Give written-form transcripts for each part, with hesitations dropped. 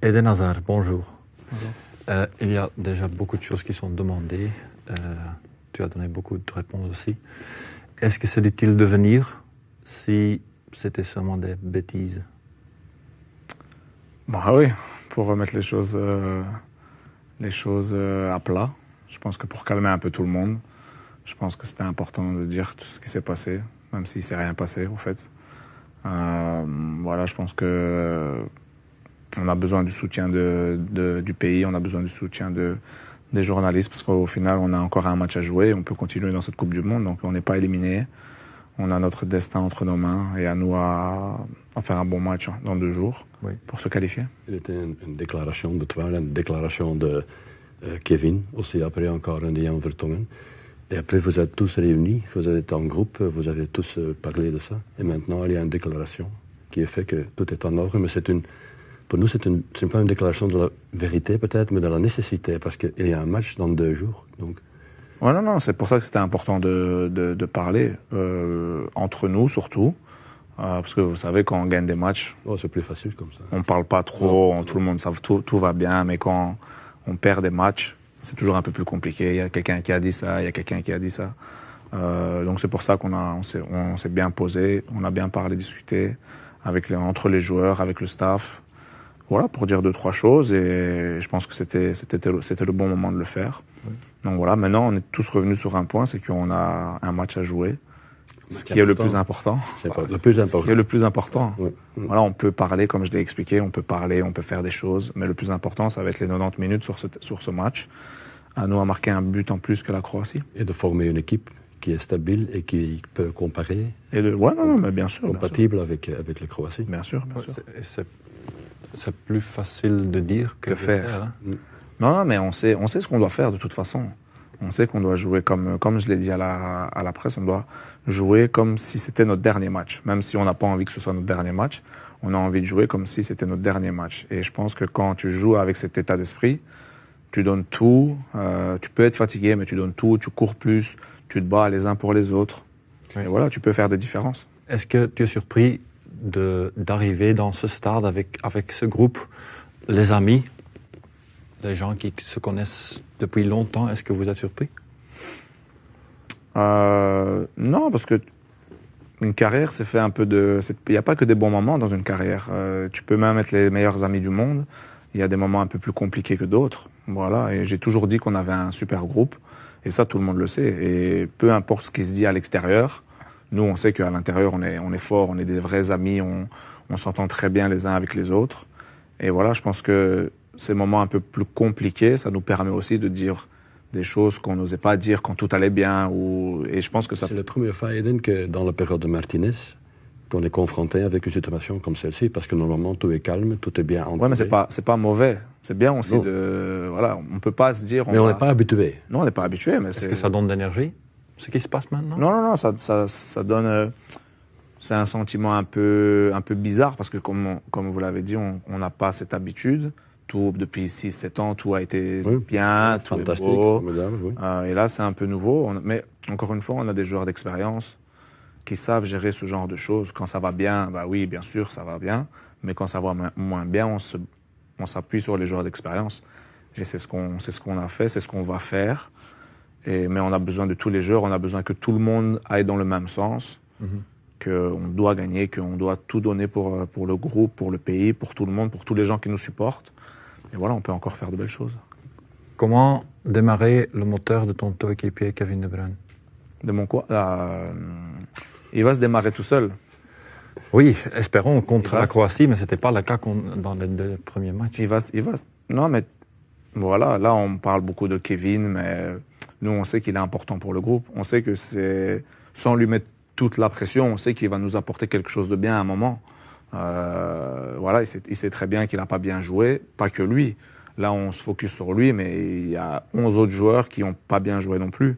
Eden Hazard, bonjour. Bonjour. Il y a déjà beaucoup de choses qui sont demandées. Tu as donné beaucoup de réponses aussi. Est-ce que c'est utile de venir si c'était seulement des bêtises? Bah oui, pour remettre les choses à plat. Je pense que pour calmer un peu tout le monde, je pense que c'était important de dire tout ce qui s'est passé, même s'il ne s'est rien passé en fait. Voilà, je pense que on a besoin du soutien du pays, on a besoin du soutien des journalistes, parce qu'au final, on a encore un match à jouer, on peut continuer dans cette Coupe du Monde, donc on n'est pas éliminé. On a notre destin entre nos mains et à nous à faire un bon match dans 2 jours pour se qualifier. Il était une déclaration de toi, une déclaration de Kevin, aussi après encore un de Jan Vertongen. Et après, vous êtes tous réunis, vous êtes en groupe, vous avez tous parlé de ça. Et maintenant, il y a une déclaration qui est faite que tout est en ordre, mais pour nous, c'est pas une déclaration de la vérité peut-être, mais de la nécessité, parce qu'il y a un match dans 2 jours. Donc. Ouais, non, c'est pour ça que c'était important de parler, entre nous surtout, parce que vous savez, quand on gagne des matchs, c'est plus facile comme ça. On parle pas trop, tout le monde sait, tout va bien, mais quand on perd des matchs, c'est toujours un peu plus compliqué. Il y a quelqu'un qui a dit ça, il y a quelqu'un qui a dit ça. Donc c'est pour ça on s'est bien posé, on a bien parlé, discuté entre les joueurs, avec le staff. Voilà, pour dire 2-3 choses, et je pense que c'était le bon moment de le faire. Oui. Donc voilà, maintenant on est tous revenus sur un point, c'est qu'on a un match à jouer, ce qui est le plus important. C'est pas le plus important. Ce qui est le plus important. Oui. Voilà, on peut parler, comme je l'ai expliqué, on peut parler, on peut faire des choses, mais le plus important, ça va être les 90 minutes sur ce match. À nous à marquer un but en plus que la Croatie. Et de former une équipe qui est stable et qui peut comparer. Mais bien sûr. Compatible bien sûr. Avec la Croatie. Bien sûr, bien sûr. C'est plus facile de dire que de faire. Hein. Non, mais on sait ce qu'on doit faire de toute façon. On sait qu'on doit jouer comme je l'ai dit à la presse, on doit jouer comme si c'était notre dernier match. Même si on n'a pas envie que ce soit notre dernier match, on a envie de jouer comme si c'était notre dernier match. Et je pense que quand tu joues avec cet état d'esprit, tu donnes tout. Tu peux être fatigué, mais tu donnes tout. Tu cours plus. Tu te bats les uns pour les autres. Oui. Et voilà, tu peux faire des différences. Est-ce que tu es surpris d'arriver dans ce stade avec ce groupe, les amis, les gens qui se connaissent depuis longtemps? Est-ce que vous êtes surpris? Non, parce que une carrière, c'est fait un peu il n'y a pas que des bons moments dans une carrière. Tu peux même être les meilleurs amis du monde. Il y a des moments un peu plus compliqués que d'autres. Voilà. Et j'ai toujours dit qu'on avait un super groupe. Et ça, tout le monde le sait. Et peu importe ce qui se dit à l'extérieur, nous, on sait qu'à l'intérieur, on est fort, on est des vrais amis, on s'entend très bien les uns avec les autres. Et voilà, je pense que ces moments un peu plus compliqués, ça nous permet aussi de dire des choses qu'on n'osait pas dire quand tout allait bien. Et je pense que ça... C'est la première fois, Eden, que dans la période de Martinez, qu'on est confronté avec une situation comme celle-ci, parce que normalement, tout est calme, tout est bien entouré. Oui, mais c'est pas mauvais. C'est bien aussi Voilà, on peut pas se dire... Mais on n'est pas habitué. Non, on n'est pas habitué, mais Est-ce que ça donne de l'énergie, ce qui se passe maintenant? Non, ça donne... c'est un sentiment un peu bizarre, parce que comme vous l'avez dit, on n'a pas cette habitude. Tout, depuis 6-7 ans, tout a été bien, tout est beau. Et là, c'est un peu nouveau. Mais encore une fois, on a des joueurs d'expérience qui savent gérer ce genre de choses. Quand ça va bien, bah oui, bien sûr, ça va bien. Mais quand ça va moins bien, on s'appuie sur les joueurs d'expérience. Et c'est ce qu'on a fait, c'est ce qu'on va faire. Mais on a besoin de tous les joueurs, on a besoin que tout le monde aille dans le même sens, qu'on doit gagner, qu'on doit tout donner pour le groupe, pour le pays, pour tout le monde, pour tous les gens qui nous supportent. Et voilà, on peut encore faire de belles choses. Comment démarrer le moteur de ton coéquipier Kevin De Bruyne? De mon quoi? Il va se démarrer tout seul. Oui, espérons contre la Croatie, mais ce n'était pas le cas dans les 2 premiers matchs. Non, mais voilà, là on parle beaucoup de Kevin, mais nous on sait qu'il est important pour le groupe. On sait que sans lui mettre toute la pression, on sait qu'il va nous apporter quelque chose de bien à un moment. Voilà, il sait très bien qu'il n'a pas bien joué, pas que lui. Là on se focus sur lui, mais il y a 11 autres joueurs qui n'ont pas bien joué non plus.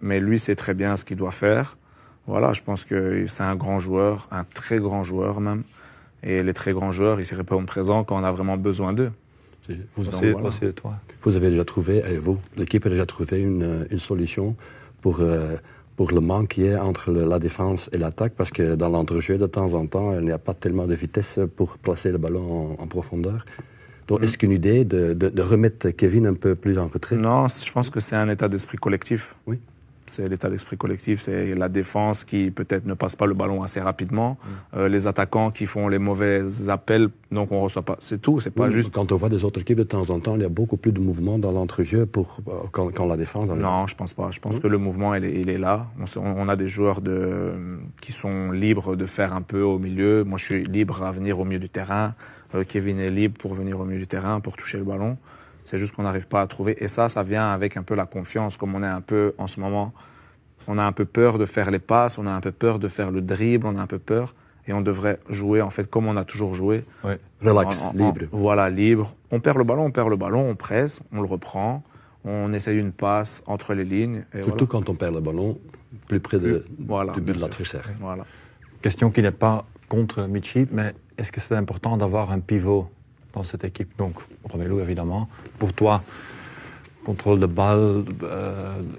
Mais lui sait très bien ce qu'il doit faire. Voilà, je pense que c'est un grand joueur, un très grand joueur même. Et les très grands joueurs, ils se répondent présents quand on a vraiment besoin d'eux. C'est toi. Vous avez déjà trouvé, l'équipe a déjà trouvé une solution pour pour le manque qu'il y a entre la défense et l'attaque, parce que dans l'entrejeu, de temps en temps, il n'y a pas tellement de vitesse pour placer le ballon en profondeur. Donc, est-ce qu'une idée de remettre Kevin un peu plus en retrait? Non, je pense que c'est un état d'esprit collectif. Oui. C'est l'état d'esprit collectif, c'est la défense qui peut-être ne passe pas le ballon assez rapidement, les attaquants qui font les mauvais appels, donc on ne reçoit pas. C'est tout, c'est pas juste... Quand on voit des autres équipes, de temps en temps, il y a beaucoup plus de mouvement dans l'entrejeu quand la défense... Non, je pense pas. Je pense que le mouvement, il est là. On a des joueurs qui sont libres de faire un peu au milieu. Moi, je suis libre à venir au milieu du terrain. Kevin est libre pour venir au milieu du terrain, pour toucher le ballon. C'est juste qu'on n'arrive pas à trouver. Et ça vient avec un peu la confiance. Comme on est un peu, en ce moment, on a un peu peur de faire les passes, on a un peu peur de faire le dribble, on a un peu peur. Et on devrait jouer, en fait, comme on a toujours joué. Ouais. Relax, libre. Voilà, libre. On perd le ballon, on presse, on le reprend. On essaye une passe entre les lignes. Et surtout quand on perd le ballon, plus près du but de l'adversaire. Voilà. Question qui n'est pas contre Michy, mais est-ce que c'est important d'avoir un pivot dans cette équipe? Donc, Romelu, évidemment. Pour toi, contrôle de balle,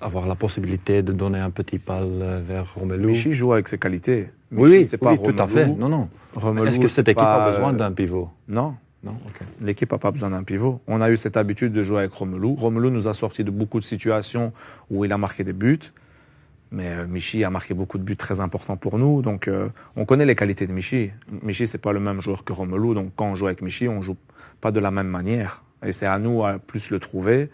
avoir la possibilité de donner un petit balle vers Romelu. Michy joue avec ses qualités. Michy, c'est pas tout à fait. Non. Est-ce que cette équipe a besoin d'un pivot? Non. Non, ok. L'équipe n'a pas besoin d'un pivot. On a eu cette habitude de jouer avec Romelu. Romelu nous a sorti de beaucoup de situations où il a marqué des buts. Mais Michy a marqué beaucoup de buts très importants pour nous. Donc, on connaît les qualités de Michy. Michy, c'est pas le même joueur que Romelu. Donc, quand on joue avec Michy, on joue pas de la même manière. Et c'est à nous à plus le trouver.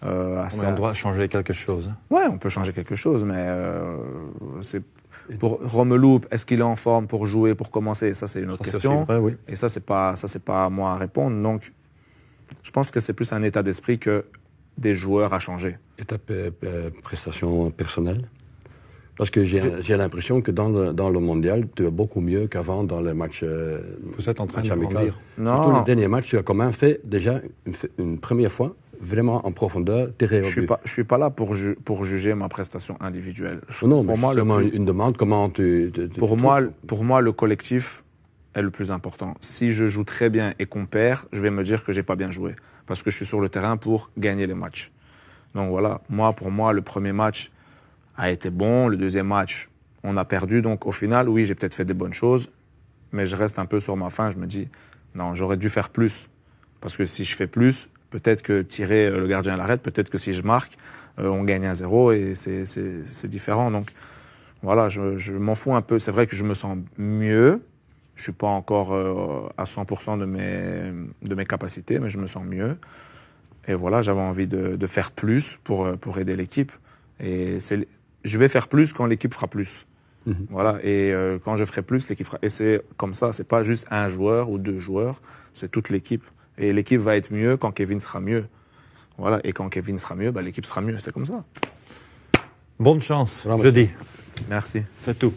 On doit changer quelque chose. Ouais, on peut changer quelque chose, mais c'est pour Romelu, est-ce qu'il est en forme pour jouer, pour commencer? Ça, c'est une autre question. Vrai, oui. Et ça, c'est pas à moi à répondre. Donc, je pense que c'est plus un état d'esprit que des joueurs à changer. Et ta prestation personnelle? Parce que j'ai l'impression que dans le mondial, tu es beaucoup mieux qu'avant dans les matchs. Vous êtes en train de grandir. Non. Surtout le dernier match, tu as quand même fait déjà une première fois vraiment en profondeur tiré au but. Je suis pas là pour juger ma prestation individuelle. Non, mais pour moi, une demande, comment pour moi, le collectif est le plus important. Si je joue très bien et qu'on perd, je vais me dire que j'ai pas bien joué. Parce que je suis sur le terrain pour gagner les matchs. Donc voilà, pour moi, le premier match a été bon. Le deuxième match, on a perdu. Donc au final, oui, j'ai peut-être fait des bonnes choses. Mais je reste un peu sur ma faim. Je me dis, non, j'aurais dû faire plus. Parce que si je fais plus, peut-être que tirer le gardien à l'arrêt, peut-être que si je marque, on gagne 1-0 et c'est différent. Donc voilà, je m'en fous un peu. C'est vrai que je me sens mieux. Je ne suis pas encore à 100% de mes capacités, mais je me sens mieux. Et voilà, j'avais envie de faire plus pour aider l'équipe. Et je vais faire plus quand l'équipe fera plus. Voilà, et quand je ferai plus, l'équipe fera. Et c'est comme ça, c'est pas juste un joueur ou deux joueurs, c'est toute l'équipe. Et l'équipe va être mieux quand Kevin sera mieux. Voilà, et quand Kevin sera mieux, l'équipe sera mieux. C'est comme ça. Bonne chance, je dis. Merci. C'est tout.